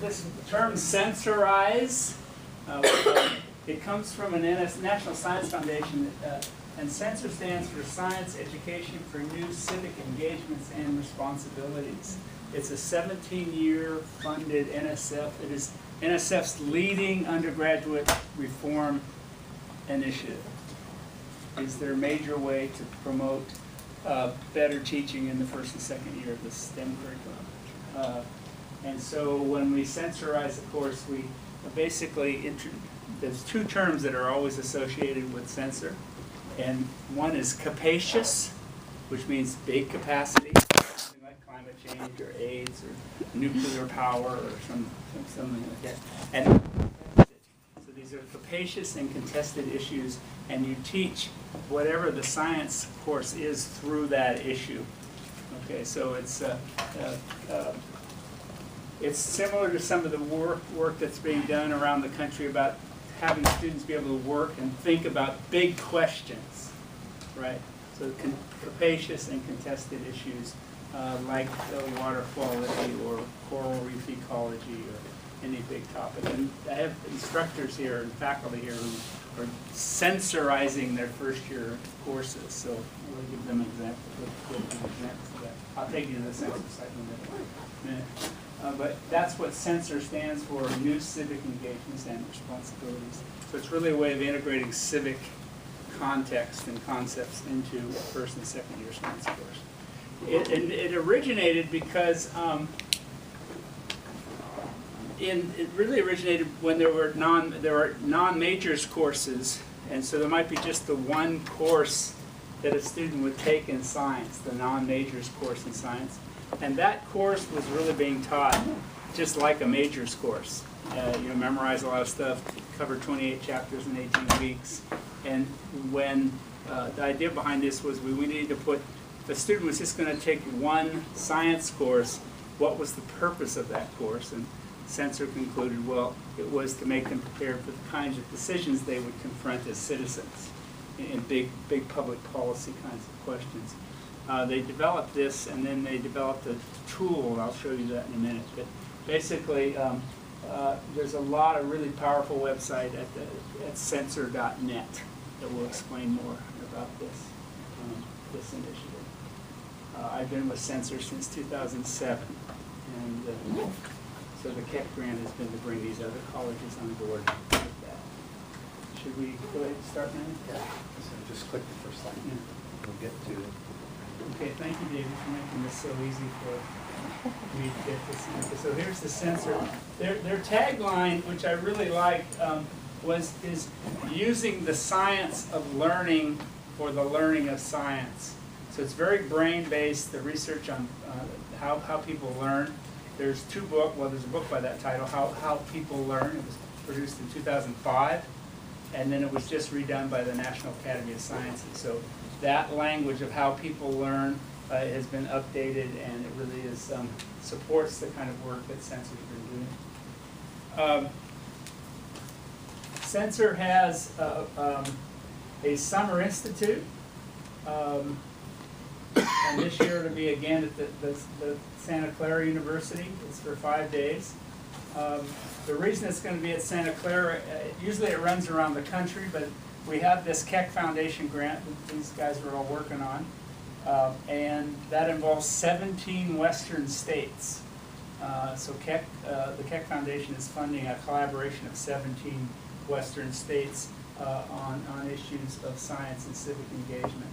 This term "SENCERize," it comes from a National Science Foundation, and SENCER stands for Science Education for New Civic Engagements and Responsibilities. It's a 17-year funded NSF. It is NSF's leading undergraduate reform initiative. It's their major way to promote better teaching in the first and second year of the STEM curriculum. And so when we SENCERize a course, we basically, there's two terms that are always associated with SENCER. And one is capacious, which means big capacity, something like climate change or AIDS or nuclear power or something like that. And so these are capacious and contested issues, and you teach whatever the science course is through that issue. Okay, so it's similar to some of the work that's being done around the country about having students be able to work and think about big questions, right? So capacious and contested issues like water quality or coral reef ecology or any big topic. And I have instructors here and faculty here who are SENCERizing their first year courses. So we'll give them examples of that. I'll take you to the SENCER site in a minute. But that's what SENCER stands for, New Civic Engagements and Responsibilities. So it's really a way of integrating civic context and concepts into a first and second year science course. It originated because it really originated when there were non-majors courses, and so there might be just the one course that a student would take in science, the non-majors course in science. And that course was really being taught just like a majors course. You memorize a lot of stuff, cover 28 chapters in 18 weeks. And when the idea behind this was we needed to put, if a student was just going to take one science course, what was the purpose of that course? And SENCER concluded, well, it was to make them prepared for the kinds of decisions they would confront as citizens in big public policy kinds of questions. They developed this, and then they developed a tool. I'll show you that in a minute. But basically, there's a lot of really powerful website at sencer.net that will explain more about this initiative. I've been with SENCER since 2007, and so the Keck grant has been to bring these other colleges on board with that. Should we go ahead and start now? Yeah. So just click the first slide. Yeah. We'll get to it. Okay, thank you, David, for making this so easy for me to get this. So here's the SENCER. Their tagline, which I really liked, is using the science of learning for the learning of science. So it's very brain-based, the research on how people learn. There's two books, well, there's a book by that title, How People Learn. It was produced in 2005, and then it was just redone by the National Academy of Sciences. So that language of how people learn has been updated, and it really is supports the kind of work that SENCER's been doing. SENCER has a summer institute, and this year it'll be again at the Santa Clara University. It's for 5 days. The reason it's going to be at Santa Clara, usually it runs around the country, but we have this Keck Foundation grant that these guys are all working on, and that involves 17 Western states. So the Keck Foundation is funding a collaboration of 17 Western states on issues of science and civic engagement.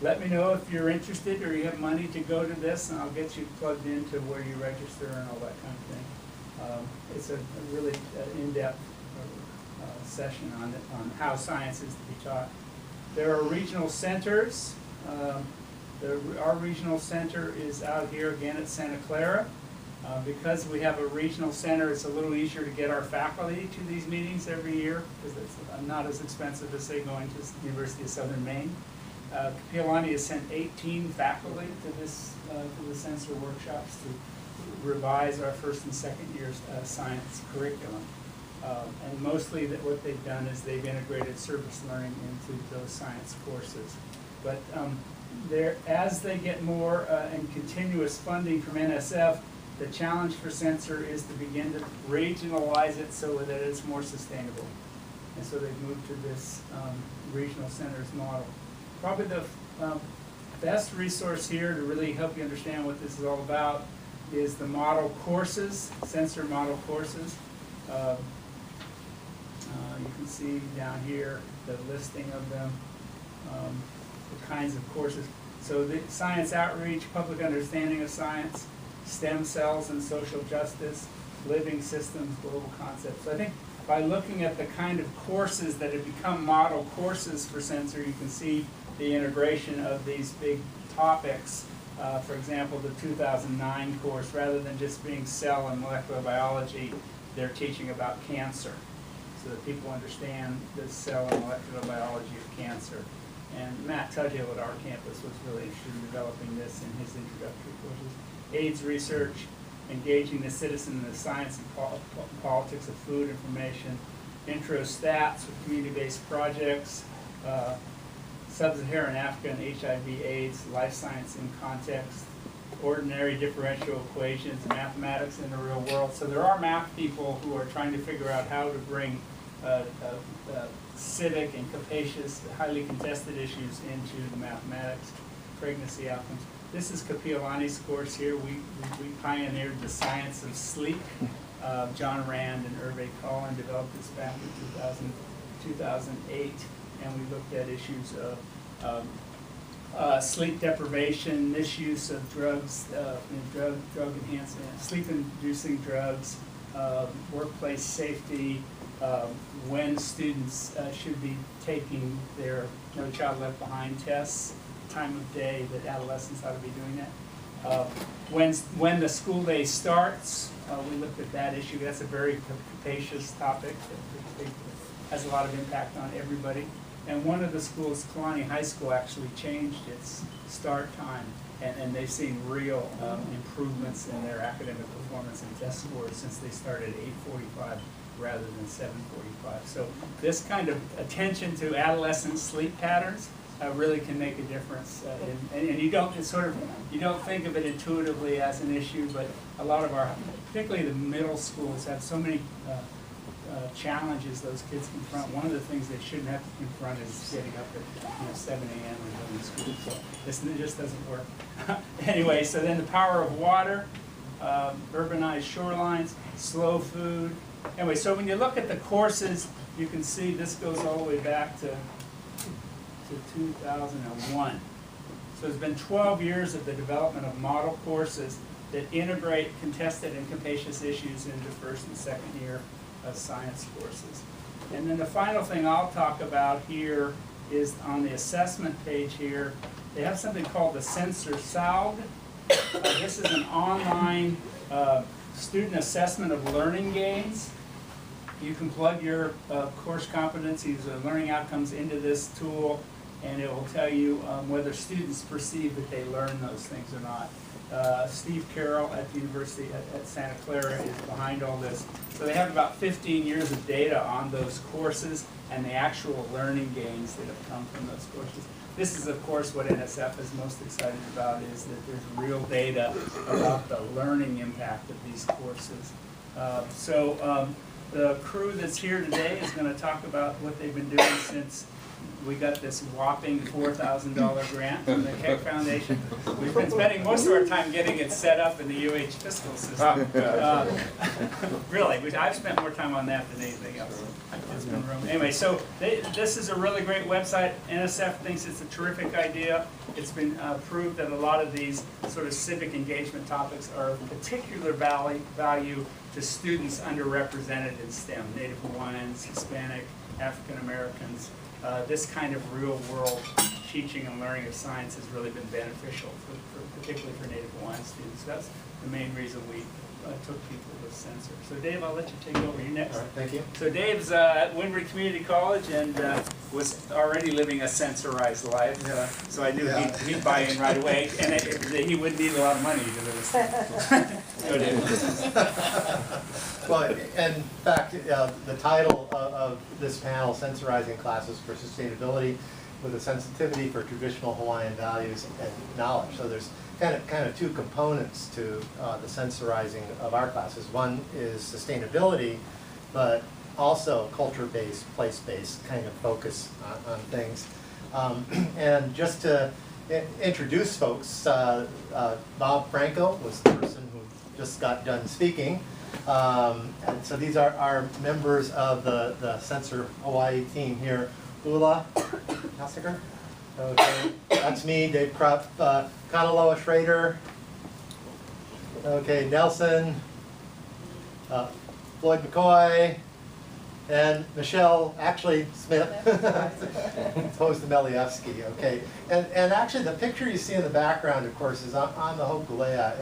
Let me know if you're interested or you have money to go to this, and I'll get you plugged into where you register and all that kind of thing. It's a really in-depth session on how science is to be taught. There are regional centers. Our regional center is out here again at Santa Clara. Because we have a regional center, it's a little easier to get our faculty to these meetings every year because it's not as expensive as, say, going to the University of Southern Maine. Kapiolani has sent 18 faculty to the SENCER workshops to revise our first and second year's science curriculum. And mostly what they've done is they've integrated service learning into those science courses. But as they get more and continuous funding from NSF, the challenge for Sensor is to begin to regionalize it so that it's more sustainable. And so they've moved to this regional centers model. Probably the best resource here to really help you understand what this is all about is the model courses, Sensor model courses. You can see down here the listing of them, the kinds of courses. So the science outreach, public understanding of science, stem cells and social justice, living systems, global concepts. So I think by looking at the kind of courses that have become model courses for Sensor, you can see the integration of these big topics. For example, the 2009 course, rather than just being cell and molecular biology, they're teaching about cancer, so that people understand the cell and molecular biology of cancer. And Matt Tudhill at our campus was really interested in developing this in his introductory courses. AIDS research, engaging the citizen in the science and politics of food information, intro stats with community-based projects, Sub-Saharan Africa and HIV/AIDS, life science in context, ordinary differential equations, mathematics in the real world. So there are math people who are trying to figure out how to bring civic and capacious, highly contested issues into the mathematics, pregnancy outcomes. This is Kapiolani's course here. We pioneered the science of sleep. John Rand and Hervé Collin developed this back in 2008, and we looked at issues of sleep deprivation, misuse of drugs, drug enhancement, sleep-inducing drugs, workplace safety, when students should be taking their No Child Left Behind tests, time of day that adolescents ought to be doing that. When the school day starts, we looked at that issue. That's a very capacious topic that has a lot of impact on everybody. And one of the schools, Kalani High School, actually changed its start time, and they've seen real improvements in their academic performance and test scores since they started at 8:45 rather than 7:45. So this kind of attention to adolescent sleep patterns really can make a difference. And you don't, you don't think of it intuitively as an issue, but a lot of our, particularly the middle schools, have so many challenges those kids confront. One of the things they shouldn't have to confront is getting up at 7 a.m. and going to school. So this just doesn't work. Anyway, so then the power of water, urbanized shorelines, slow food. Anyway, so when you look at the courses, you can see this goes all the way back to 2001. So it's been 12 years of the development of model courses that integrate contested and capacious issues into first and second year science courses. And then the final thing I'll talk about here is on the assessment page here. They have something called the SENCERizing. This is an online student assessment of learning gains. You can plug your course competencies or learning outcomes into this tool, and it will tell you whether students perceive that they learn those things or not. Steve Carroll at the University at Santa Clara is behind all this. So they have about 15 years of data on those courses and the actual learning gains that have come from those courses. This is, of course, what NSF is most excited about, is that there's real data about the learning impact of these courses. The crew that's here today is going to talk about what they've been doing since we got this whopping $4,000 grant from the Keck Foundation. We've been spending most of our time getting it set up in the UH fiscal system. Really, I've spent more time on that than anything else. Anyway, so this is a really great website. NSF thinks it's a terrific idea. It's been proved that a lot of these sort of civic engagement topics are of particular value to students underrepresented in STEM, Native Hawaiians, Hispanic, African Americans. This kind of real-world teaching and learning of science has really been beneficial, particularly for Native Hawaiian students. That's the main reason we took people with Sensor. So Dave, I'll let you take over. You next. All right, thank you. So Dave's at Windward Community College and was already living a sensorized life, so I knew he'd buy in right away, and he would need a lot of money to live a sensorized. Go Dave. Well, in fact, the title of this panel, Sencerizing Classes for Sustainability with a Sensitivity for Traditional Hawaiian Values and Knowledge. So there's kind of two components to the sensorizing of our classes. One is sustainability, but also culture-based, place-based kind of focus on things. And just to introduce folks, Bob Franco was the person who just got done speaking. And so these are our members of the Sensor Hawaii team here. Ulla, Hasager. Okay, that's me, Dave Krupp. Kanaloa, Schrader. Okay, Nelson. Floyd McCoy. And Michelle, actually Smith, opposed to Melievsky, okay. And actually the picture you see in the background, of course, is on the Hokulea.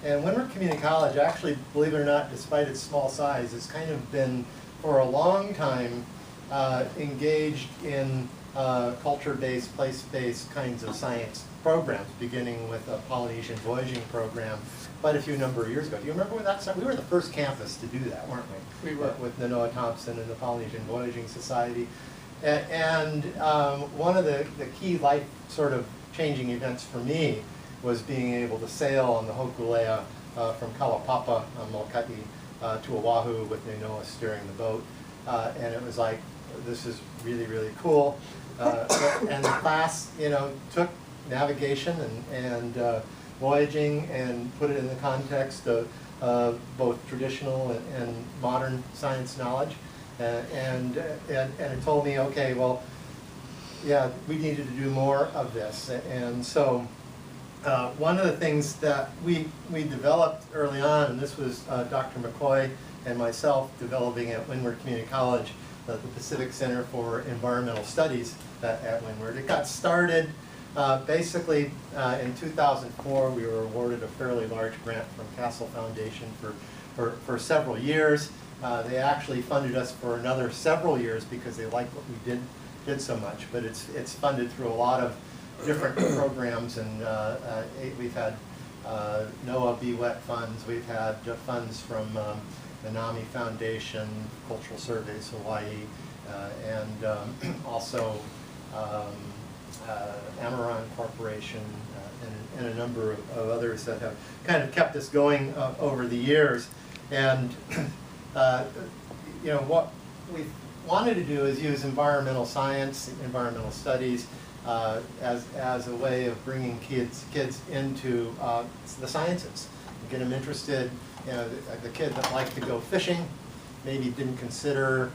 And Windward Community College, actually, believe it or not, despite its small size, has kind of been, for a long time, engaged in culture-based, place-based kinds of science programs, beginning with a Polynesian voyaging program quite a few number of years ago. Do you remember when that started? We were the first campus to do that, weren't we? We were. With Manoa Thompson and the Polynesian Voyaging Society. And one of the key life sort of changing events for me was being able to sail on the Hokulea from Kalapapa on Molokai to Oahu with Manoa steering the boat. And it was like, this is really, really cool. And the class, you know, took navigation and voyaging and put it in the context of both traditional and modern science knowledge. And it told me, okay, well, yeah, we needed to do more of this. And so one of the things that we developed early on, and this was Dr. McCoy and myself developing at Windward Community College, the Pacific Center for Environmental Studies at Windward. It got started basically in 2004. We were awarded a fairly large grant from Castle Foundation for several years. They actually funded us for another several years because they liked what we did so much. But it's funded through a lot of different programs, and we've had NOAA BWET funds. We've had funds from the NAMI Foundation, Cultural Surveys Hawaii, and also Amaran Corporation, and a number of others that have kind of kept us going over the years. And you know, what we wanted to do is use environmental science, environmental studies, as a way of bringing kids into the sciences, get them interested. You know, the kid that liked to go fishing maybe didn't consider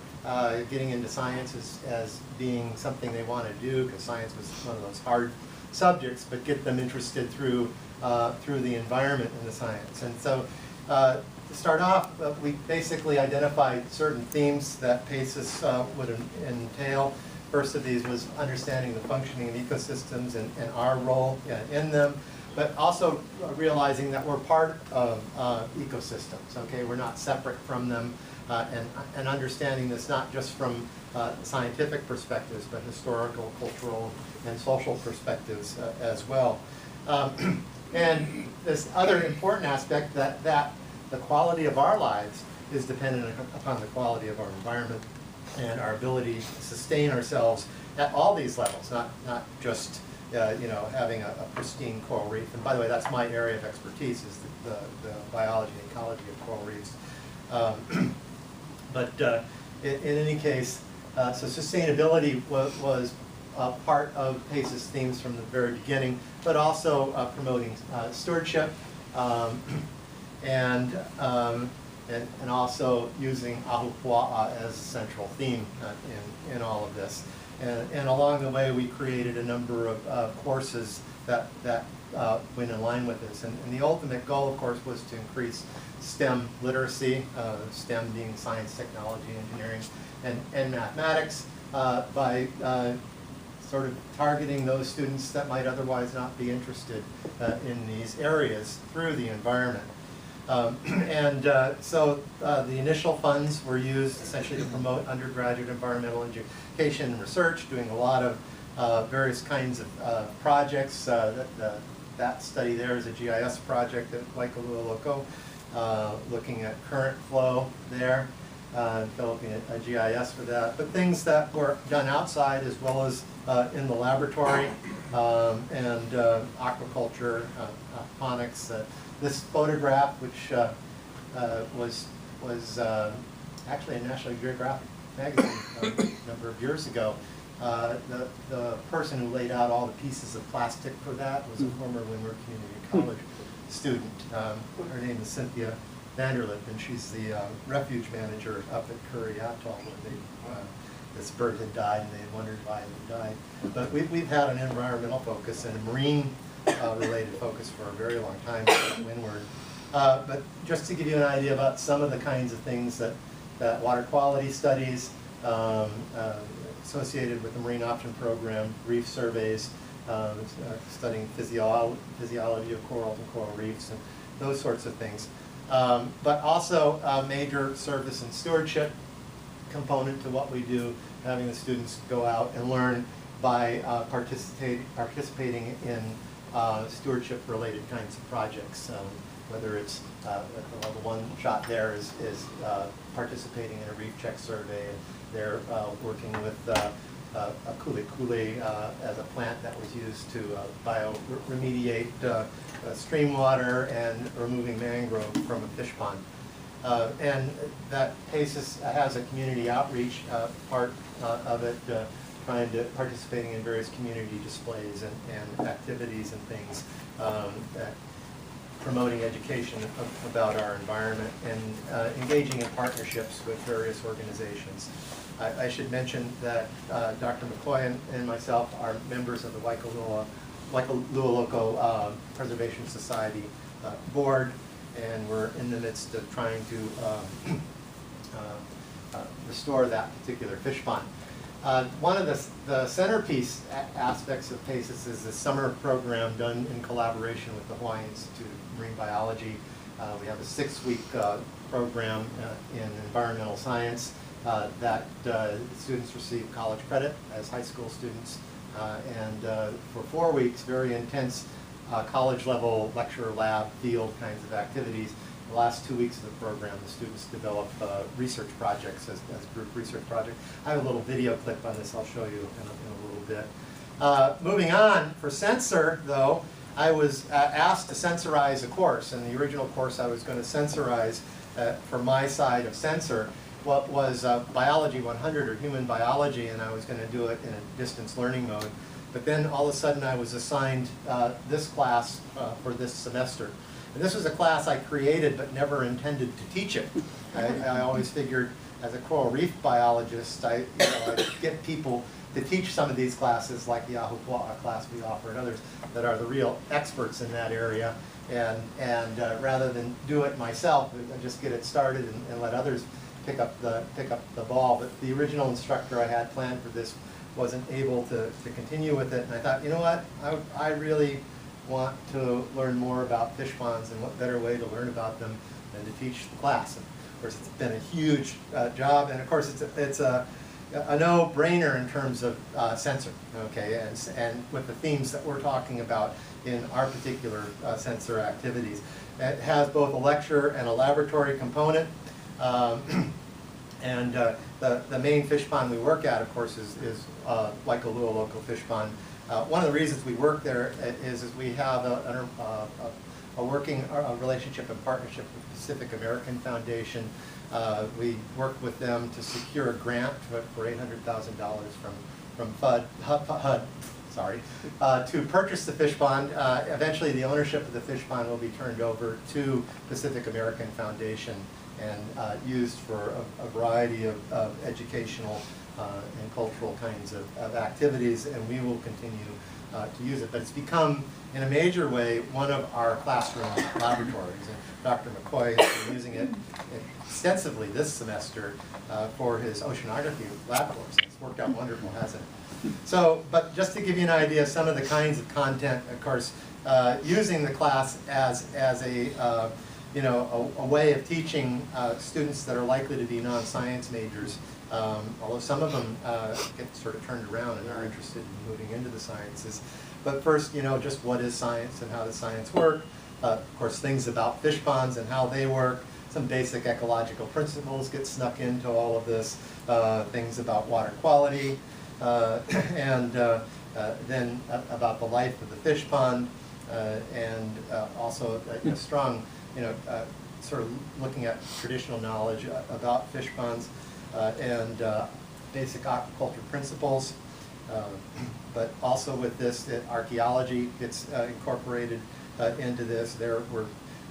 getting into science as being something they want to do, because science was one of those hard subjects, but get them interested through the environment and the science. And so to start off, we basically identified certain themes that PACES would entail. First of these was understanding the functioning of ecosystems and our role in them, but also realizing that we're part of ecosystems, okay? We're not separate from them, and understanding this not just from scientific perspectives, but historical, cultural, and social perspectives as well. And this other important aspect that the quality of our lives is dependent upon the quality of our environment and our ability to sustain ourselves at all these levels, not just you know, having a pristine coral reef. And by the way, that's my area of expertise, is the biology and ecology of coral reefs. But in any case, so sustainability was part of PACES themes from the very beginning, but also promoting stewardship, and also using ahupua'a as a central theme in all of this. And along the way, we created a number of courses that went in line with this. And the ultimate goal, of course, was to increase STEM literacy, STEM being science, technology, engineering, and mathematics, by sort of targeting those students that might otherwise not be interested in these areas through the environment. So the initial funds were used essentially to promote undergraduate environmental education and research, doing a lot of various kinds of projects. That study there is a GIS project at Waikalua Loko, looking at current flow there. developing a GIS for that. But things that were done outside as well as in the laboratory, and aquaculture, aquaponics. This photograph, which was actually a National Geographic magazine a number of years ago. The person who laid out all the pieces of plastic for that was a former Windward Community College student. Her name is Cynthia Vanderlip, and she's the refuge manager up at Curry Atoll, where this bird had died, and they had wondered why it had died. But we've had an environmental focus and a marine related focus for a very long time at Windward. But just to give you an idea about some of the kinds of things that water quality studies associated with the Marine Option Program, reef surveys, studying physiology of corals and coral reefs and those sorts of things. But also a major service and stewardship component to what we do, having the students go out and learn by participating in stewardship-related kinds of projects. Whether it's the one shot there is participating in a reef check survey, and they're working with a kule as a plant that was used to bioremediate stream water and removing mangrove from a fish pond. And that PACES has a community outreach part of it, participating in various community displays and activities and things, promoting education about our environment, and engaging in partnerships with various organizations. I should mention that Dr. McCoy and myself are members of the Waikalua Local Preservation Society board, and we're in the midst of trying to restore that particular fish pond. One of the centerpiece aspects of PACES is the summer program done in collaboration with the Hawaii Institute of Marine Biology. We have a 6-week program in environmental science that students receive college credit as high school students, and for 4 weeks, very intense college-level lecture, lab, field kinds of activities. The last 2 weeks of the program, the students develop research projects as group research projects. I have a little video clip on this I'll show you in a little bit. Moving on, for Censor, though, I was asked to censorize a course, and the original course I was going to censorize for my side of Censor what was Biology 100, or Human Biology, and I was going to do it in a distance learning mode. But then all of a sudden I was assigned this class for this semester. And this was a class I created but never intended to teach it. I always figured, as a coral reef biologist, I'd get people to teach some of these classes, like the Ahupua'a class we offer and others, that are the real experts in that area. And rather than do it myself, I just get it started and let others pick up the ball. But the original instructor I had planned for this wasn't able to continue with it, and I thought, you know what, I really want to learn more about fish ponds, and what better way to learn about them than to teach the class. And of course, it's been a huge job, and of course, it's a no-brainer in terms of Censor, okay, and with the themes that we're talking about in our particular Censor activities. It has both a lecture and a laboratory component. And the main fish pond we work at, of course, is Waikalua Local Fish Pond. One of the reasons we work there is we have a working relationship and partnership with Pacific American Foundation. We worked with them to secure a grant for $800,000 from HUD, to purchase the fish pond. Eventually, the ownership of the fish pond will be turned over to Pacific American Foundation and used for a variety of educational and cultural kinds of activities, and we will continue to use it. But it's become, in a major way, one of our classroom laboratories. And Dr. McCoy has been using it extensively this semester for his oceanography lab course. It's worked out wonderful, hasn't it? So, but just to give you an idea of some of the kinds of content, of course, using the class as a way of teaching students that are likely to be non-science majors, although some of them get sort of turned around and are interested in moving into the sciences. But first, just what is science and how does science work? Of course, things about fish ponds and how they work, some basic ecological principles get snuck into all of this, things about water quality, and then about the life of the fish pond, and also a strong, sort of looking at traditional knowledge about fish ponds, and basic aquaculture principles. But also with this, archaeology gets incorporated into this.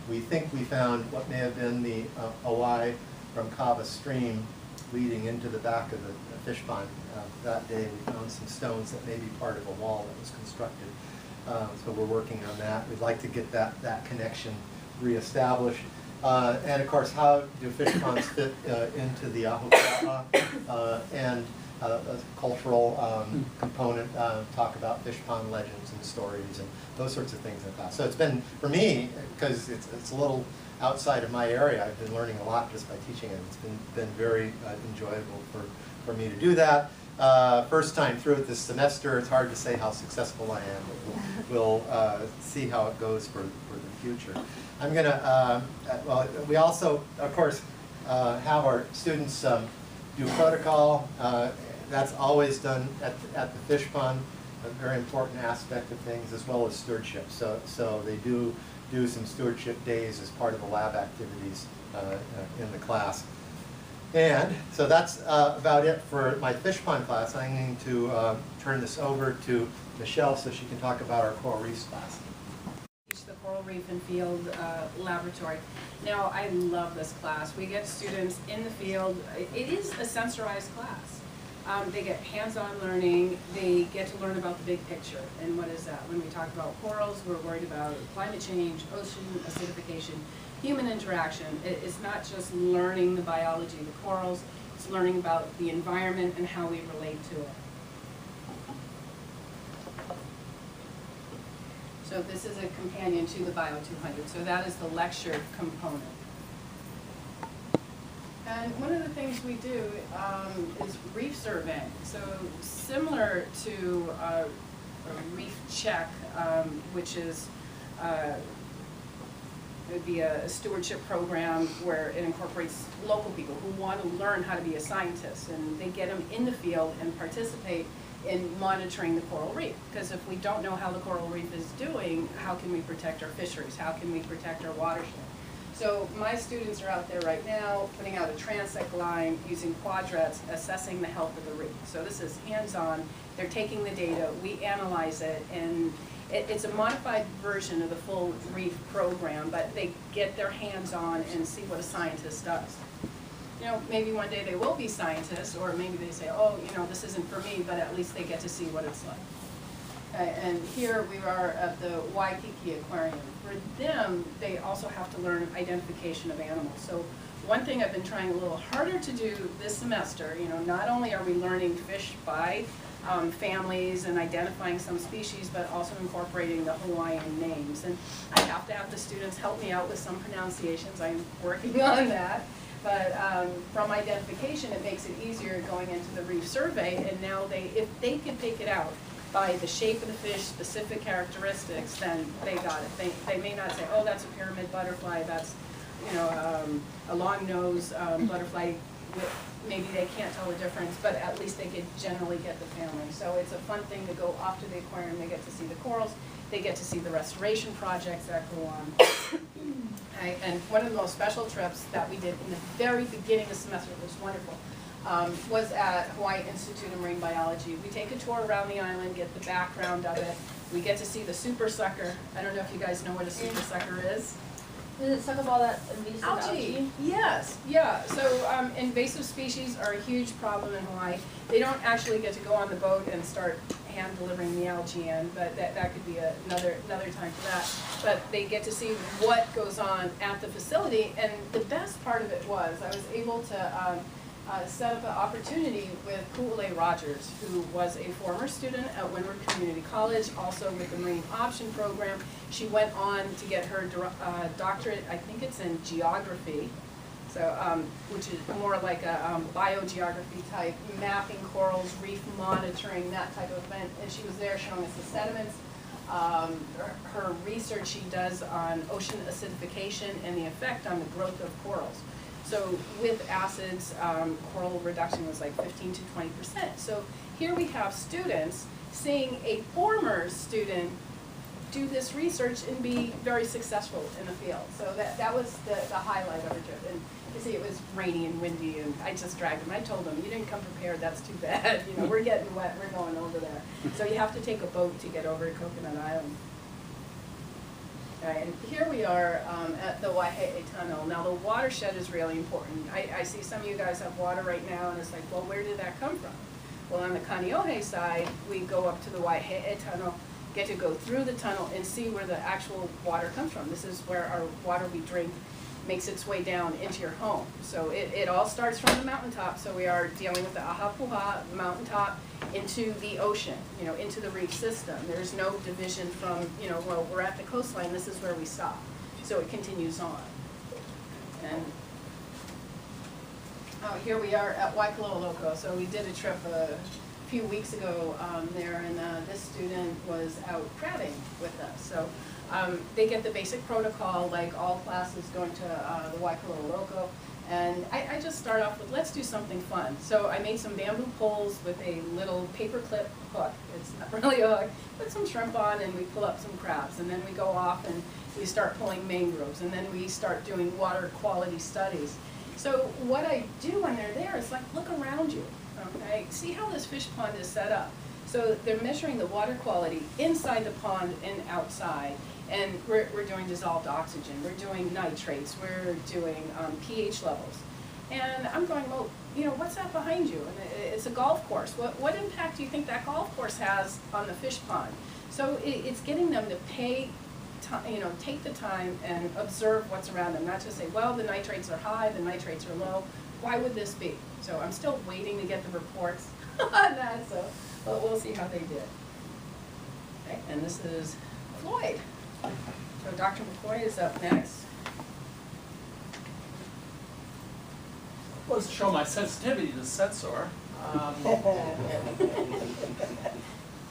We think we found what may have been the OI from Kava Stream leading into the back of the fish pond. That day we found some stones that may be part of a wall that was constructed. So we're working on that. We'd like to get that connection reestablished. And of course, how do fish ponds fit into the Ahupua'a, and a cultural component, talk about fish pond legends and stories and those sorts of things like that. So it's been, for me, because it's a little outside of my area, I've been learning a lot just by teaching it. It's been very enjoyable for me to do that. First time through it this semester. It's hard to say how successful I am, but we'll see how it goes for the future. I'm going to, well, we also, of course, have our students do protocol. That's always done at the fish pond, a very important aspect of things, as well as stewardship. So they do some stewardship days as part of the lab activities in the class. And so that's about it for my fish pond class. I'm going to turn this over to Michelle so she can talk about our coral reefs class. The Coral Reef and Field Laboratory. Now, I love this class. We get students in the field. It is a sensorized class. They get hands-on learning. They get to learn about the big picture. And what is that? When we talk about corals, we're worried about climate change, ocean acidification, human interaction. It's not just learning the biology of the corals. It's learning about the environment and how we relate to it. So this is a companion to the Bio 200. So that is the lecture component. And one of the things we do is reef surveying. So similar to a reef check, which is it would be a stewardship program where it incorporates local people who want to learn how to be a scientist, and they get them in the field and participate in monitoring the coral reef. Because if we don't know how the coral reef is doing, how can we protect our fisheries? How can we protect our watershed? So my students are out there right now putting out a transect line using quadrats, assessing the health of the reef. So this is hands-on. They're taking the data, we analyze it, and it's a modified version of the full reef program, but they get their hands on and see what a scientist does. Maybe one day they will be scientists, or maybe they say, oh, this isn't for me, but at least they get to see what it's like. And here we are at the Waikiki Aquarium. For them, they also have to learn identification of animals. So one thing I've been trying a little harder to do this semester, not only are we learning fish by families and identifying some species, but also incorporating the Hawaiian names. And I have to have the students help me out with some pronunciations. I'm working on that. But from identification, it makes it easier going into the reef survey. And now if they can take it out by the shape of the fish, specific characteristics, then they got it. They may not say, oh, that's a pyramid butterfly, that's a long-nosed butterfly. Maybe they can't tell the difference, but at least they could generally get the family. So it's a fun thing to go off to the aquarium. They get to see the corals. They get to see the restoration projects that go on. Okay, and one of the most special trips that we did in the very beginning of the semester, it was wonderful, was at Hawaii Institute of Marine Biology. We take a tour around the island, get the background of it. We get to see the super sucker. I don't know if you guys know what a super sucker is. Does it suck up all that invasive algae? Yes, yeah. So invasive species are a huge problem in Hawaii. They don't actually get to go on the boat and start hand delivering the algae in, but that could be another time for that. But they get to see what goes on at the facility, and the best part of it was I was able to set up an opportunity with Ulla Rogers, who was a former student at Windward Community College, also with the Marine Option Program. She went on to get her doctorate, I think it's in geography, so which is more like a biogeography type, mapping corals, reef monitoring, that type of event. And she was there showing us the sediments her research she does on ocean acidification and the effect on the growth of corals. So with acids, coral reduction was like 15 to 20%. So here we have students seeing a former student do this research and be very successful in the field. So that was the highlight of her trip. And you see it was rainy and windy, and I just dragged him. I told him, you didn't come prepared, that's too bad. You know, we're getting wet, we're going over there. So you have to take a boat to get over to Coconut Island. All right, and here we are at the Waihe'e Tunnel. Now the watershed is really important. I see some of you guys have water right now, and it's like, well, where did that come from? Well, on the Kaneohe side, we go up to the Waihe'e Tunnel, get to go through the tunnel and see where the actual water comes from. This is where our water we drink makes its way down into your home. So it all starts from the mountaintop, so we are dealing with the Ahapuha mountaintop into the ocean, you know, into the reef system. There's no division from, you know, well, we're at the coastline, this is where we stop. So it continues on. And here we are at Waikoloa Loco. So we did a trip a few weeks ago there, and this student was out crabbing with us. So they get the basic protocol, like all classes going to the Waikoloa Loco. And I just start off with, let's do something fun. So I made some bamboo poles with a little paper clip hook. It's not really a hook. Put some shrimp on and we pull up some crabs. And then we go off and we start pulling mangroves. And then we start doing water quality studies. So what I do when they're there is like, look around you, okay? See how this fish pond is set up. So they're measuring the water quality inside the pond and outside. And we're doing dissolved oxygen, we're doing nitrates, we're doing pH levels. And I'm going, well, you know, what's that behind you? And it's a golf course. What impact do you think that golf course has on the fish pond? So it's getting them to pay, you know, take the time and observe what's around them, not just say, well, the nitrates are high, the nitrates are low. Why would this be? So I'm still waiting to get the reports on that, so but we'll see how they did. Okay, and this is Floyd. So Dr. McCoy is up next. Well, to show my sensitivity to censor,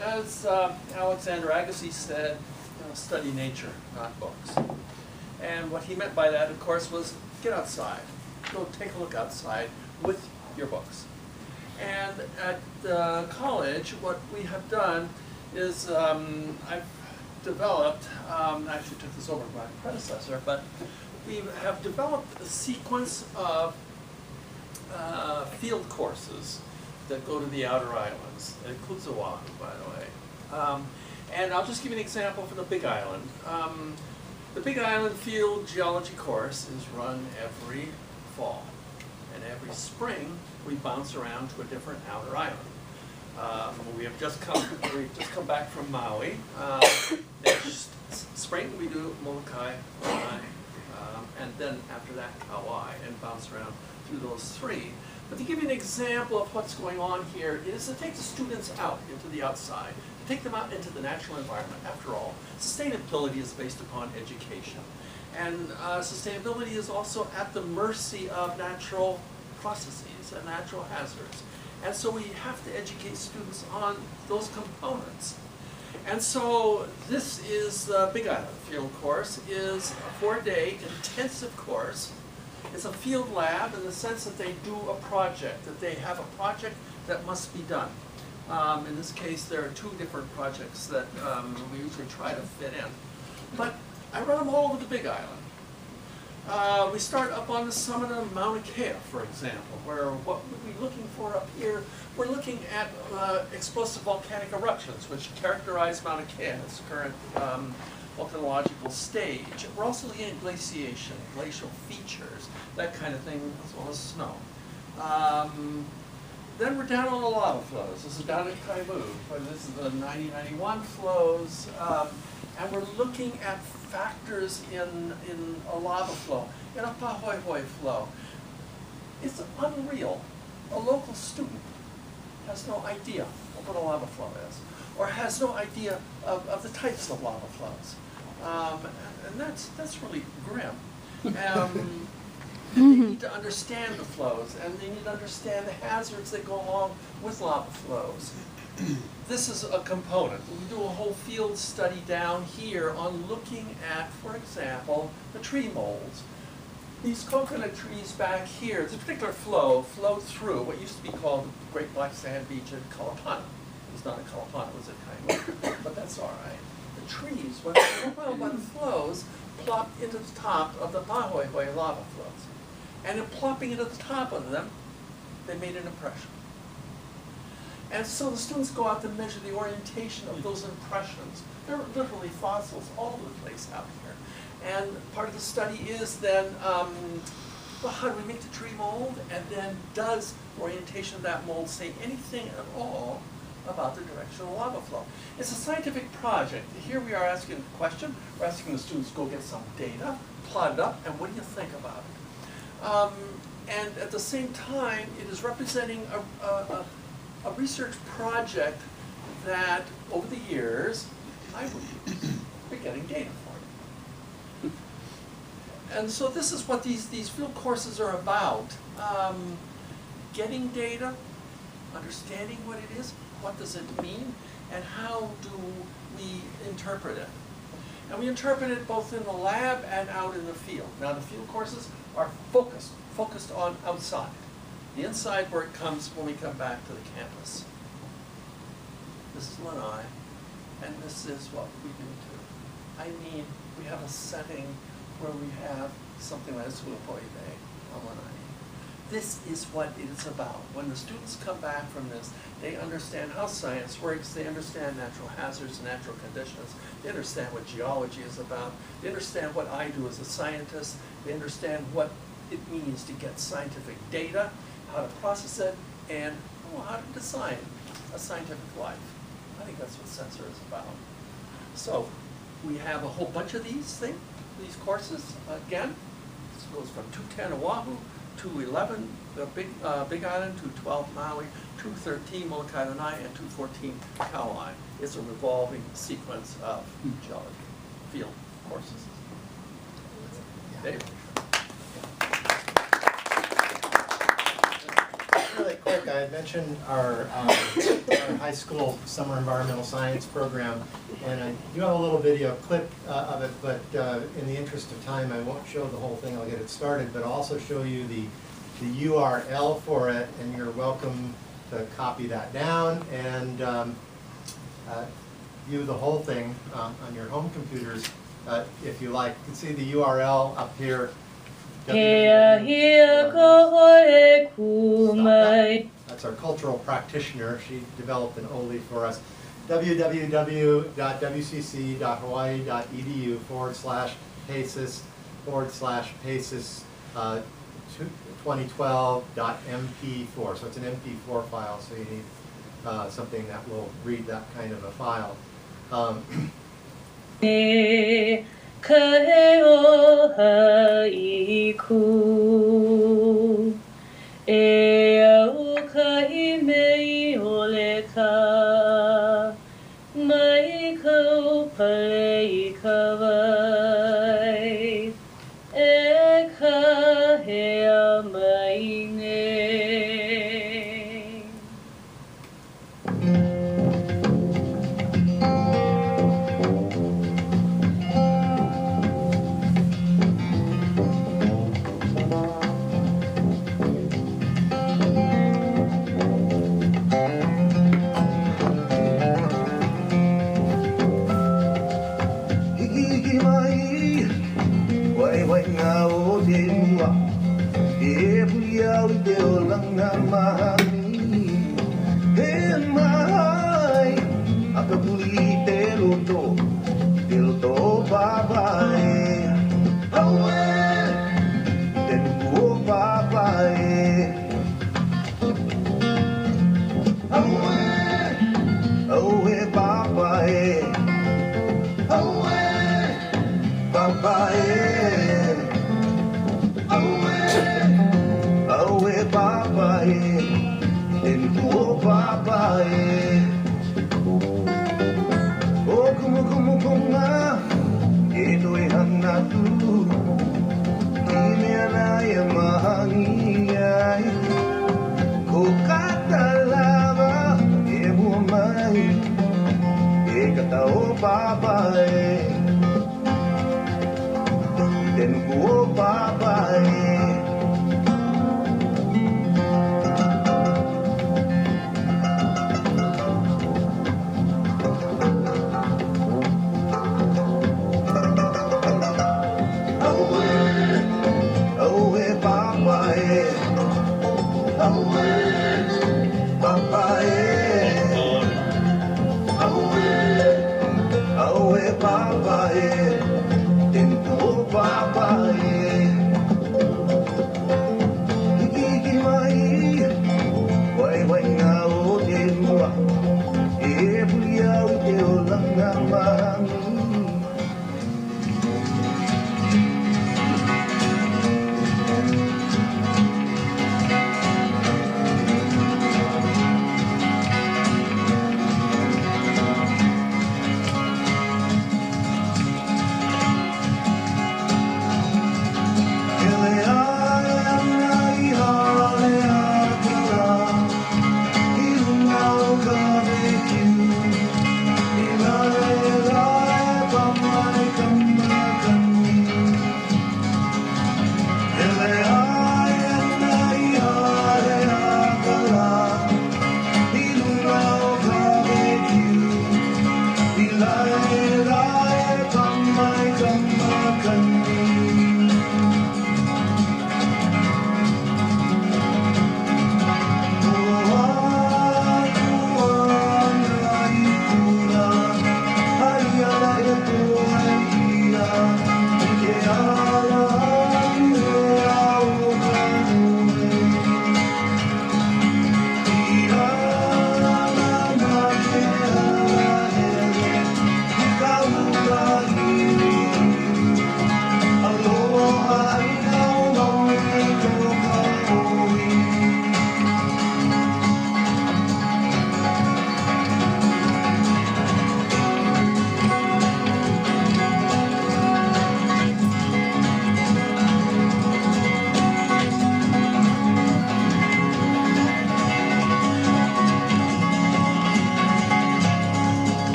as Alexander Agassiz said, study nature, not books. And what he meant by that, of course, was get outside. Go take a look outside with your books. And at college, what we have done is I've developed, I actually took this over from my predecessor, but we have developed a sequence of field courses that go to the outer islands. It includes Oahu, by the way. And I'll just give you an example for the Big Island. The Big Island Field Geology course is run every fall. And every spring, we bounce around to a different outer island. We've just come back from Maui. Next spring, we do Molokai, and then after that, Kauai, and bounce around through those three. But to give you an example of what's going on here is to take the students out into the outside, to take them out into the natural environment. After all, sustainability is based upon education. And sustainability is also at the mercy of natural processes and natural hazards. And so we have to educate students on those components. And so this is the Big Island Field Course, is a 4-day intensive course. It's a field lab in the sense that they do a project, that they have a project that must be done. In this case, there are 2 different projects that we usually try to fit in. But I run them all over the Big Island. We start up on the summit of Mauna Kea, for example, where what we're looking for up here, we're looking at explosive volcanic eruptions, which characterize Mauna Kea's current volcanological stage. We're also looking at glaciation, glacial features, that kind of thing, as well as snow. Then we're down on the lava flows. This is down at Kaimu. This is the 9091 flows. And we're looking at factors in a lava flow, in a pahoehoe flow. It's unreal. A local student has no idea of what a lava flow is, or has no idea of the types of lava flows. And that's really grim. They need to understand the flows, and they need to understand the hazards that go along with lava flows. this is a component. We do a whole field study down here on looking at, for example, the tree molds. These coconut trees back here, this particular flow flowed through what used to be called the Great Black Sand Beach in Kalapana. It was not in Kalapana, it was in Kainua, but that's all right. The trees, when they were overwhelmed by the flows, plopped into the top of the Pahoehoe lava flows. And in plopping into the top of them, they made an impression. And so the students go out to measure the orientation of those impressions. There are literally fossils all over the place out here. And part of the study is then, well, how do we make the tree mold? And then does orientation of that mold say anything at all about the direction of lava flow? It's a scientific project. Here we are asking a question. We're asking the students to go get some data, plot it up, and what do you think about it? And at the same time, it is representing a research project that, over the years, I would use for getting data for you. And so this is what these field courses are about. Getting data, understanding what it is, what does it mean, and how do we interpret it. And we interpret it both in the lab and out in the field. Now the field courses are focused on outside. The inside where it comes when we come back to the campus. This is Lanai, and this is what we do too. I mean, we have a setting where we have something like Suapoi Day on Lanai. This is what it is about. When the students come back from this, they understand how science works, they understand natural hazards and natural conditions, they understand what geology is about, they understand what I do as a scientist, they understand what it means to get scientific data, how to process it, and how to design a scientific life. I think that's what Sensor is about. So we have a whole bunch of these courses. Again, this goes from 210 Oahu, 211 the Big Island, 212 Maui, 213 Molokai Lanai, and 214 Kauai. It's a revolving sequence of geology field courses. Dave. Really quick, I had mentioned our high school summer environmental science program, and I do have a little video clip of it, but in the interest of time, I won't show the whole thing. I'll get it started, but I'll also show you the URL for it, and you're welcome to copy that down and view the whole thing on your home computers if you like. You can see the URL up here. That's our cultural practitioner. She developed an OLI for us. www.wcc.hawaii.edu/PACES 2012.mp4. So it's an MP4 file, so you need something that will read that kind of a file. Kokata lava,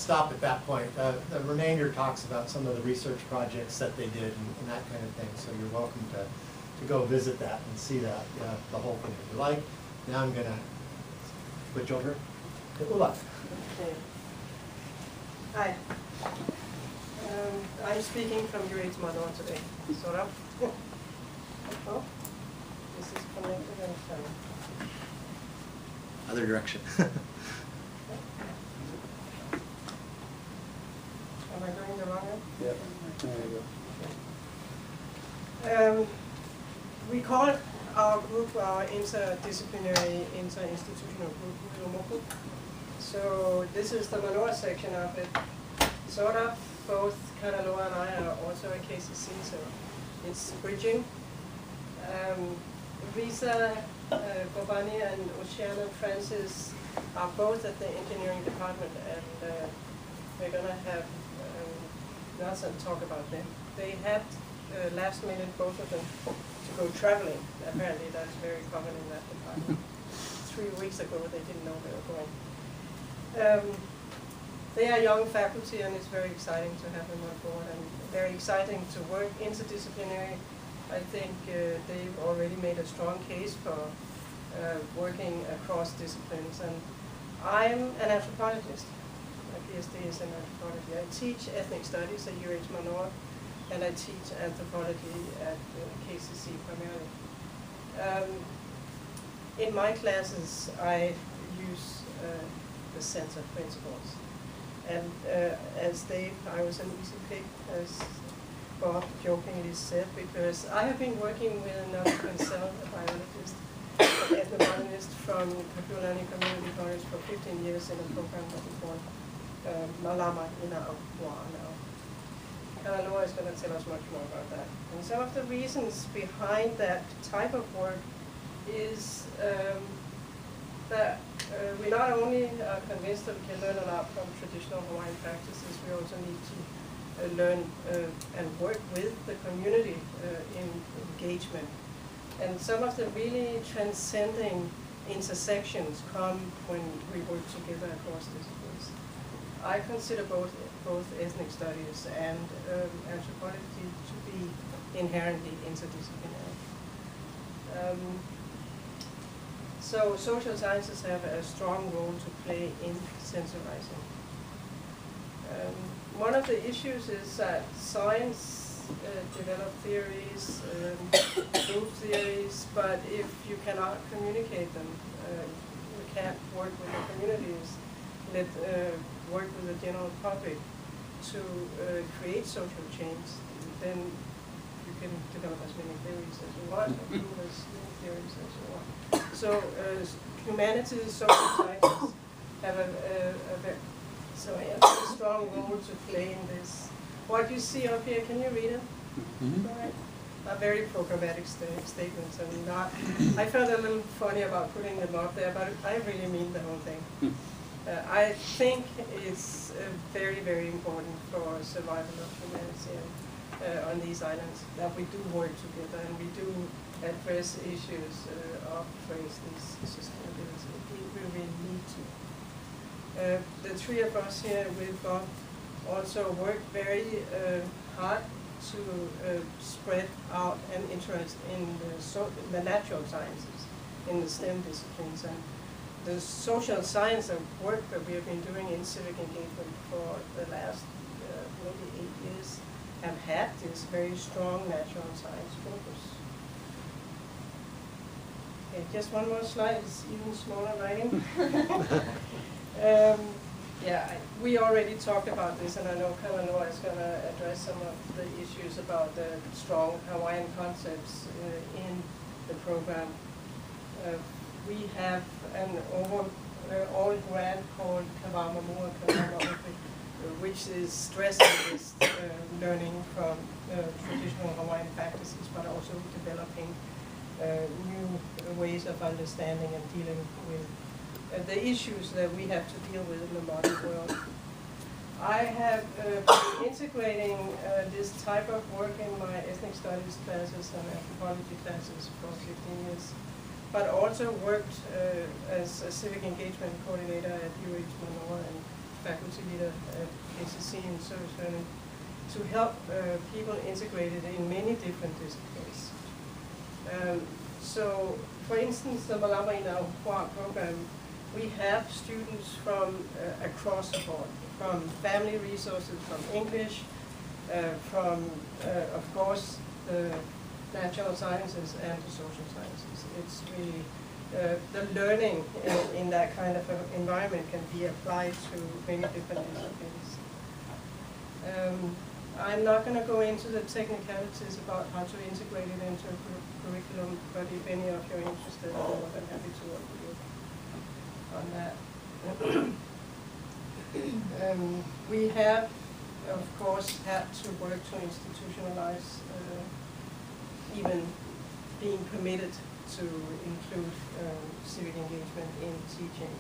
stop at that point. The remainder talks about some of the research projects that they did and that kind of thing. So you're welcome to go visit that and see that, the whole thing if you like. Now I'm going to switch over to Ulla. Okay. Hi. I'm speaking from Great Manoa today, sort of. Oh, this is connected and so. Other direction. Am I going the wrong way? Yep. There you go. We call our group our interdisciplinary, interinstitutional group, So this is the Manoa section of it. Sort of, both Kanaloa and I are also a KCC, so it's bridging. Visa Bobani and Oceana Francis are both at the engineering department, and we're gonna have Nelson talk about them. They had last minute, both of them, to go traveling. Apparently that's very common in that department. 3 weeks ago they didn't know they were going. They are young faculty, and it's very exciting to have them on board, and very exciting to work interdisciplinary. I think they've already made a strong case for working across disciplines, and I'm an anthropologist. My PhD is in anthropology. I teach ethnic studies at UH Manoa, and I teach anthropology at KCC primarily. In my classes, I use the center principles. And as I was an easy pick, as Bob jokingly said, because I have been working with another myself, a biologist, an ethnobotanist from Kapiolani Community College for 15 years in a program that we call Malama Ina now. Kanaloa is going to tell us much more about that. And some of the reasons behind that type of work is that we not only are convinced that we can learn a lot from traditional Hawaiian practices, we also need to learn and work with the community in engagement. And some of the really transcending intersections come when we work together across disciplines. I consider both ethnic studies and anthropology to be inherently interdisciplinary. So social sciences have a strong role to play in SENCERizing. One of the issues is that science develop theories, prove theories, but if you cannot communicate them, you can't work with the communities, work with the general public to create social change, then you can develop as many theories as you want, or prove as many theories as you want. So humanities, social sciences have a very strong role to play in this. What you see up here, can you read it? Mm-hmm. All right. Are very programmatic statements, and not. I felt a little funny about putting them up there, but I really mean the whole thing. I think it's very, very important for survival of humanity on these islands that we do work together and we do address issues of, for instance, sustainability. We really need to. The three of us here with Bob also work very hard to spread out an interest in the natural sciences, in the STEM disciplines. And the social science of work that we have been doing in civic engagement for the last maybe 8 years have had this very strong natural science focus. Okay, just one more slide, it's even smaller writing. We already talked about this, and I know Kanaloa is going to address some of the issues about the strong Hawaiian concepts in the program. We have an old grant called Kawamamua, which is stressing this learning from traditional Hawaiian practices, but also developing new ways of understanding and dealing with the issues that we have to deal with in the modern world. I have been integrating this type of work in my ethnic studies classes and anthropology classes for 15 years, but also worked as a civic engagement coordinator at UH Manoa and faculty leader at KCC in service learning to help people integrated in many different disciplines. So, for instance, the Malama Ina program, we have students from across the board, from family resources, from English, from, of course, the natural sciences and the social sciences. It's really, the learning in that kind of environment can be applied to many different disciplines. I'm not going to go into the technicalities about how to integrate it into a curriculum, but if any of you are interested, I'm more than happy to work with you on that. We have, of course, had to work to institutionalize even being permitted to include civic engagement in teaching.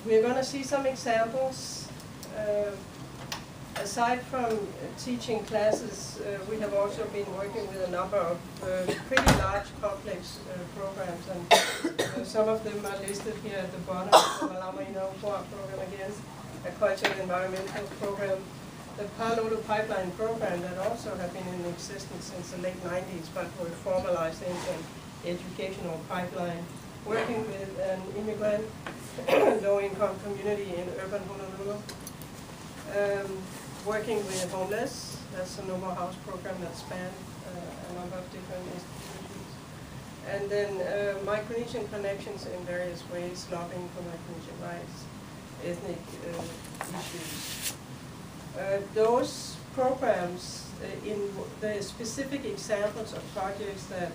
We're going to see some examples. Aside from teaching classes, we have also been working with a number of pretty large, complex programs, and some of them are listed here at the bottom. The Malama program again, a cultural and environmental program, the Kanaloa pipeline program that also have been in existence since the late 90s, but were formalized into an educational pipeline, working with an immigrant, low-income community in urban Honolulu. Working with homeless, that's a No More House program that spanned a number of different institutions. And then Micronesian connections in various ways, lobbying for Micronesian rights, ethnic issues. Those programs, in the specific examples of projects that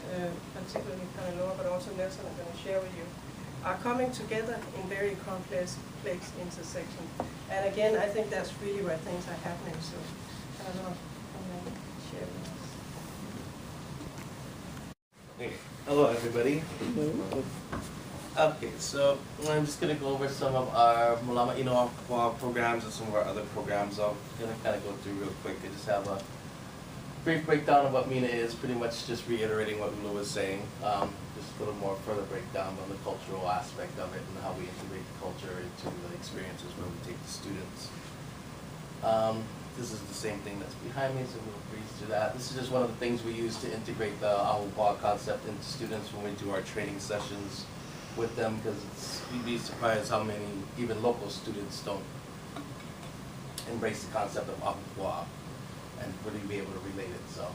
particularly Kanaloa, but also Nelson are going to share with you, are coming together in very complex intersections. And again, I think that's really where things are happening. So, Kanaloa, I'm going to share with us. Okay. Hello, everybody. Okay, so I'm just going to go over some of our Malama Inoa programs and some of our other programs. I'm going to kind of go through real quick. I just have a brief breakdown of what MENA is, pretty much just reiterating what Ulla was saying. Just a little more further breakdown on the cultural aspect of it and how we integrate the culture into the experiences where we take the students. This is the same thing that's behind me, so we'll breeze through that. This is just one of the things we use to integrate the Ahupua'a concept into students when we do our training sessions with them, because you'd be surprised how many even local students don't embrace the concept of Ahupua'a and really be able to relate it. So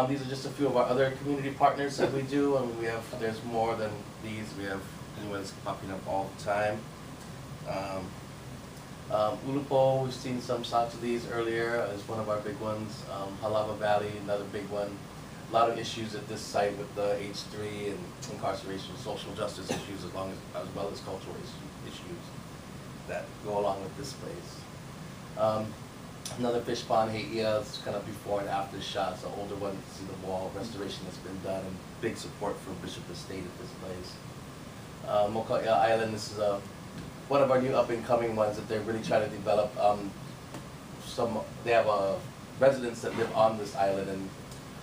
these are just a few of our other community partners that we do, and we have, there's more than these. We have new ones popping up all the time. Ulupo, we've seen some shots of these earlier, is one of our big ones. Halava Valley, another big one. A lot of issues at this site with the H3 and incarceration, social justice issues, as well as cultural issues that go along with this place. Another fish pond, Heia, it's kind of before and after shots. The older one, you can see the wall restoration that's been done, and big support from Bishop Estate at this place. Mokaia Island, this is one of our new up-and-coming ones that they're really trying to develop. They have residents that live on this island, and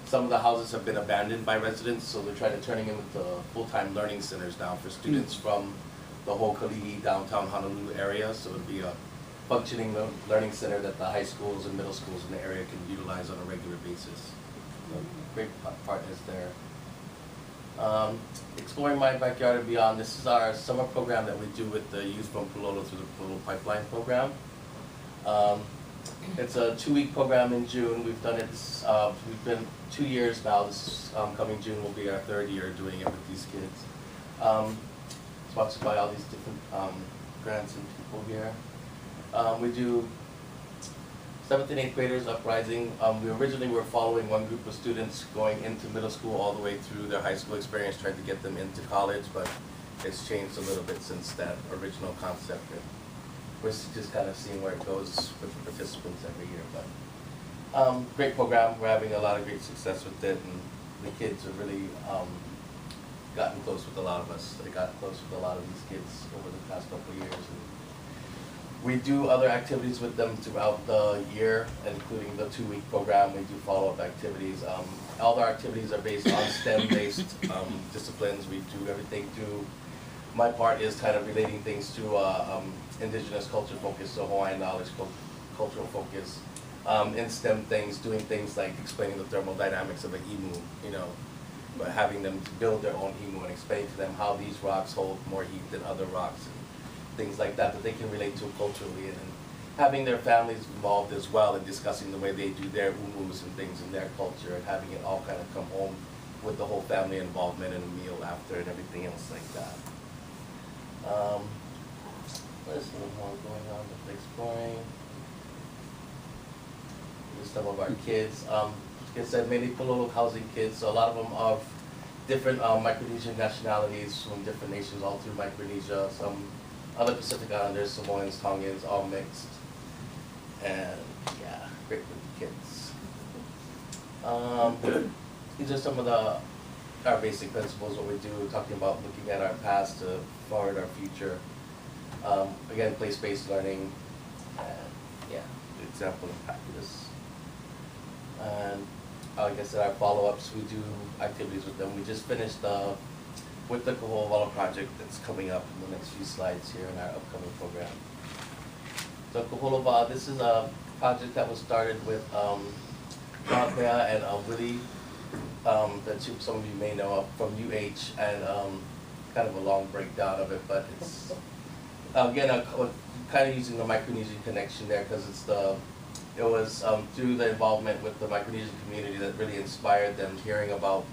some of the houses have been abandoned by residents, so they're trying to turn them into full-time learning centers now for students from the whole Kalihi, downtown Honolulu area. So it would be a functioning learning center that the high schools and middle schools in the area can utilize on a regular basis. So great partners there. Exploring My Backyard and Beyond, this is our summer program that we do with the youth from Pulolo through the Pulolo Pipeline program. It's a 2-week program in June. We've done it, we've been 2 years now. This coming June will be our 3rd year doing it with these kids. Sponsored by all these different grants and people here. We do 7th and 8th graders uprising. We originally were following one group of students going into middle school all the way through their high school experience, trying to get them into college, but it's changed a little bit since that original concept. And we're just kind of seeing where it goes with the participants every year. But great program. We're having a lot of great success with it, and the kids have really gotten close with a lot of us. They got close with a lot of these kids over the past couple of years. And we do other activities with them throughout the year, including the 2-week program. We do follow-up activities. All our activities are based on STEM-based disciplines. We do everything through, my part is kind of relating things to indigenous culture focus, so Hawaiian knowledge, cultural focus. In STEM things, doing things like explaining the thermodynamics of an imu, you know, but having them build their own imu and explain to them how these rocks hold more heat than other rocks. Things like that that they can relate to culturally, and having their families involved as well in discussing the way they do their umus and things in their culture, and having it all kind of come home with the whole family involvement and a meal after and everything else like that. There's a little more going on with exploring. Just some of our kids. Like I said, mainly Pulolo housing kids, so a lot of them of different Micronesian nationalities from different nations all through Micronesia. Some other Pacific Islanders, Samoans, Tongans, all mixed. And yeah, great with the kids. These are some of the our basic principles, what we do, talking about looking at our past to forward our future. Again, place-based learning, and yeah, the example in practice. And like I said, our follow-ups, we do activities with them. We just finished with the Kaho'ovala project that's coming up in the next few slides here in our upcoming program. So Kaho'ovala, this is a project that was started with Manoa and Willie, that some of you may know from UH, and kind of a long breakdown of it, but it's again kind of using the Micronesian connection there, because it was through the involvement with the Micronesian community that really inspired them, hearing about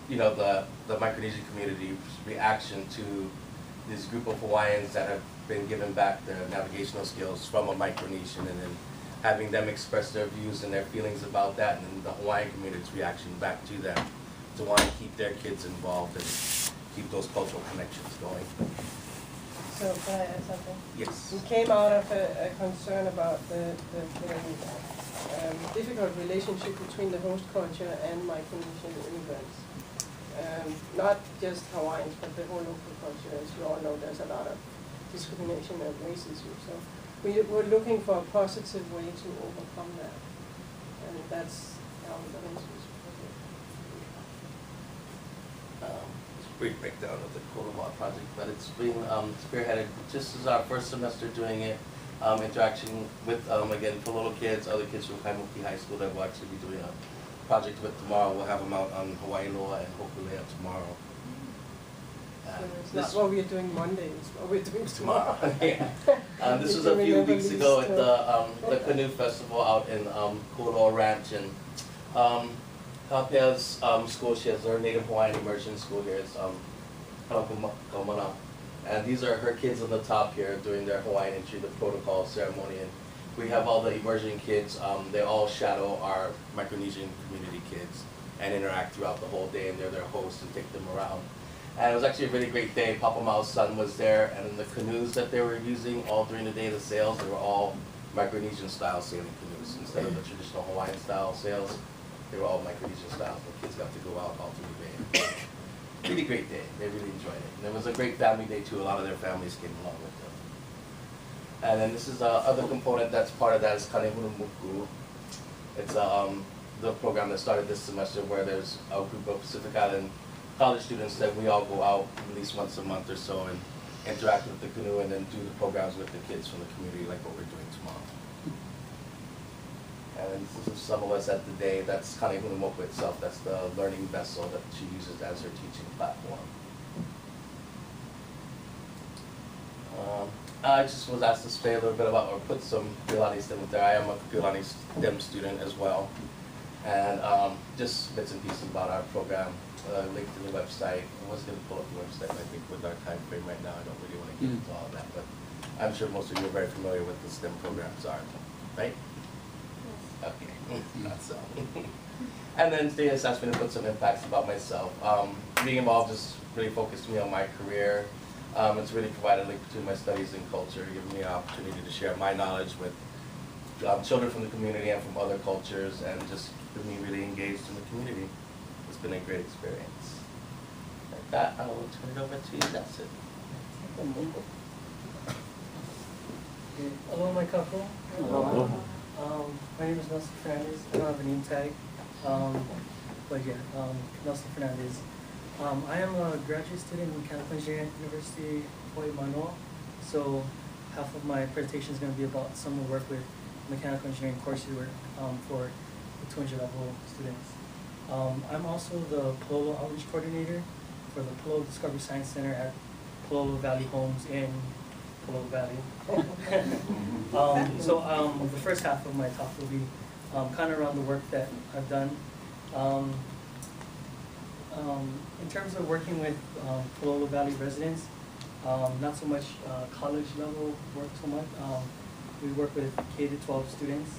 the Micronesian community's reaction to this group of Hawaiians that have been given back their navigational skills from a Micronesian, and then having them express their views and their feelings about that, and then the Hawaiian community's reaction back to them to want to keep their kids involved and keep those cultural connections going. So can I add something? Yes. We came out of a concern about the difficult relationship between the host culture and Micronesian immigrants. Not just Hawaiians, but the whole local culture. As you all know, there's a lot of discrimination and racism. So we're looking for a positive way to overcome that. And that's how we're going to Brief breakdown of the Kaho'ovala project, but it's being spearheaded just as our first semester doing it, interaction with, again, for little kids, other kids from Kaimuki High School that we'll actually be doing a project with tomorrow. We'll have them out on Hawaii Loa and hopefully out tomorrow. So it's not what we're doing Monday, it's what we're doing tomorrow. Yeah. This was a few weeks ago at the Canoe Festival out in Kualoa Ranch, and Kapia's school, she has her Native Hawaiian immersion school here. It's Manoa. And these are her kids on the top here doing their Hawaiian entry, the protocol ceremony. And we have all the immersion kids. They all shadow our Micronesian community kids and interact throughout the whole day, and they're their hosts and take them around. And it was actually a really great day. Papa Mao's son was there, and in the canoes that they were using all during the day, the sails, they were all Micronesian style sailing canoes instead of the traditional Hawaiian style sails. They were all Micronesian styles. The kids got to go out all through the day. Really great day. They really enjoyed it. And it was a great family day too. A lot of their families came along with them. And then this is the other component that's part of that is Kanaloa. It's the program that started this semester, where there's a group of Pacific Island college students that we all go out at least once a month or so and interact with the canoe, and then do the programs with the kids from the community, like what we're doing tomorrow. And this is some of us at the day. That's Kanaloa itself. That's the learning vessel that she uses as her teaching platform. I just was asked to say a little bit about, or put some Kapiolani STEM there. I am a Kapiolani STEM student as well. And just bits and pieces about our program, link to the website. I was going to pull up the website, I think, with our time frame right now. I don't really want to get into all of that, but I'm sure most of you are very familiar with the STEM programs are, right? Okay, not so. And then today has asked me to put some impacts about myself. Being involved just really focused me on my career. It's really provided a link between my studies and culture, giving me an opportunity to share my knowledge with children from the community and from other cultures, and just keeping me really engaged in the community. It's been a great experience. Like that, I will turn it over to you. That's it. Hello, my couple. Hello. My name is Nelson Fernandez. I don't have a name tag, but yeah, Nelson Fernandez. I am a graduate student in Mechanical Engineering at University of Hawaii, Manoa. So half of my presentation is going to be about summer work with mechanical engineering coursework for the 200 level students. I'm also the Palolo Outreach Coordinator for the Palolo Discovery Science Center at Palolo Valley Homes in Palolo Valley. The first half of my talk will be kind of around the work that I've done. In terms of working with Palolo Valley residents, not so much college level work so much. We work with K-12 students.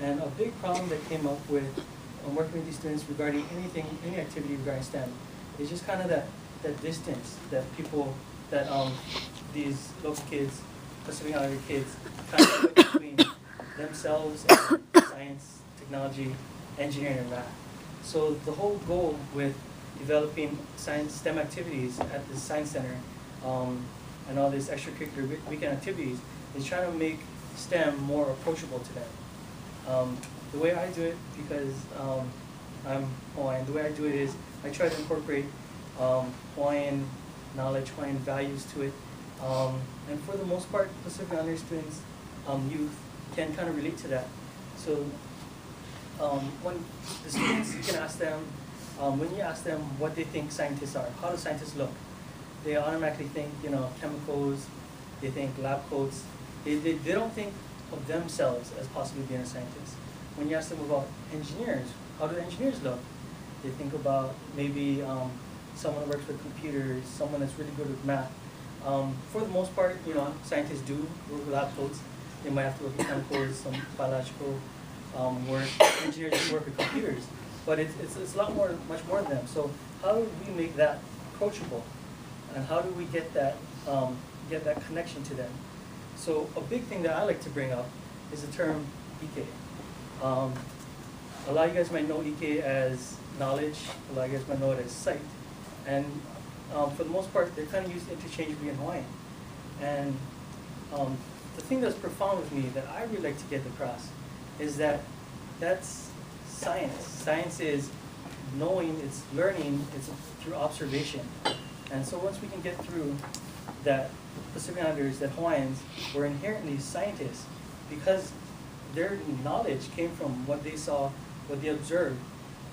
And a big problem that came up with working with these students regarding any activity regarding STEM is just kind of that distance that these local kids, Pacific Islander kids, kind of put between themselves and science, technology, engineering, and math. So the whole goal with developing science STEM activities at the Science Center and all these extracurricular weekend activities is trying to make STEM more approachable to them. The way I do it, because I'm Hawaiian, the way I do it is I try to incorporate Hawaiian knowledge, Hawaiian values to it. And for the most part, Pacific Islander students, youth can kind of relate to that. So when the students, you can ask them, when you ask them what they think scientists are, how do scientists look? They automatically think, chemicals, they think lab coats. They don't think of themselves as possibly being a scientist. When you ask them about engineers, how do engineers look? They think about maybe someone who works with computers, someone that's really good with math. For the most part, scientists do work with lab coats. They might have to work with chemicals, some biological work. Engineers do work with computers, but it's a lot more, much more than them. So how do we make that approachable, and how do we get that connection to them? So a big thing that I like to bring up is the term Ike. A lot of you guys might know Ike as knowledge. A lot of you guys might know it as sight, and for the most part, they're kind of used interchangeably in Hawaiian. And the thing that's profound with me that I really like to get across is that that's science. Science is knowing, it's learning, it's through observation. And so once we can get through that, Pacific Islanders, that Hawaiians were inherently scientists because their knowledge came from what they saw, what they observed.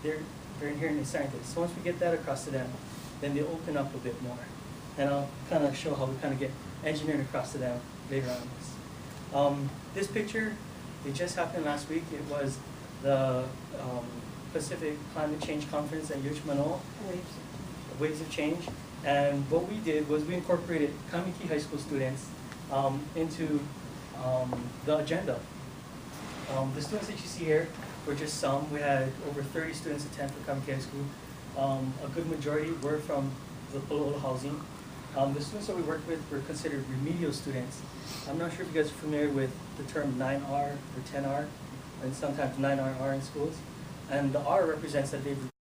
They're inherently scientists. So once we get that across to them, then they open up a bit more. And I'll kind of show how we kind of get engineering across to them later on this. This picture, it just happened last week. It was the Pacific Climate Change Conference at Manoa, Waves of Change. And what we did was we incorporated Kamiki High School students into the agenda. The students that you see here were just some. We had over 30 students attend for Kamiki High School. A good majority were from the Palo'olo housing. The students that we worked with were considered remedial students. I'm not sure if you guys are familiar with the term 9R or 10R, and sometimes 9RR in schools. And the R represents that they've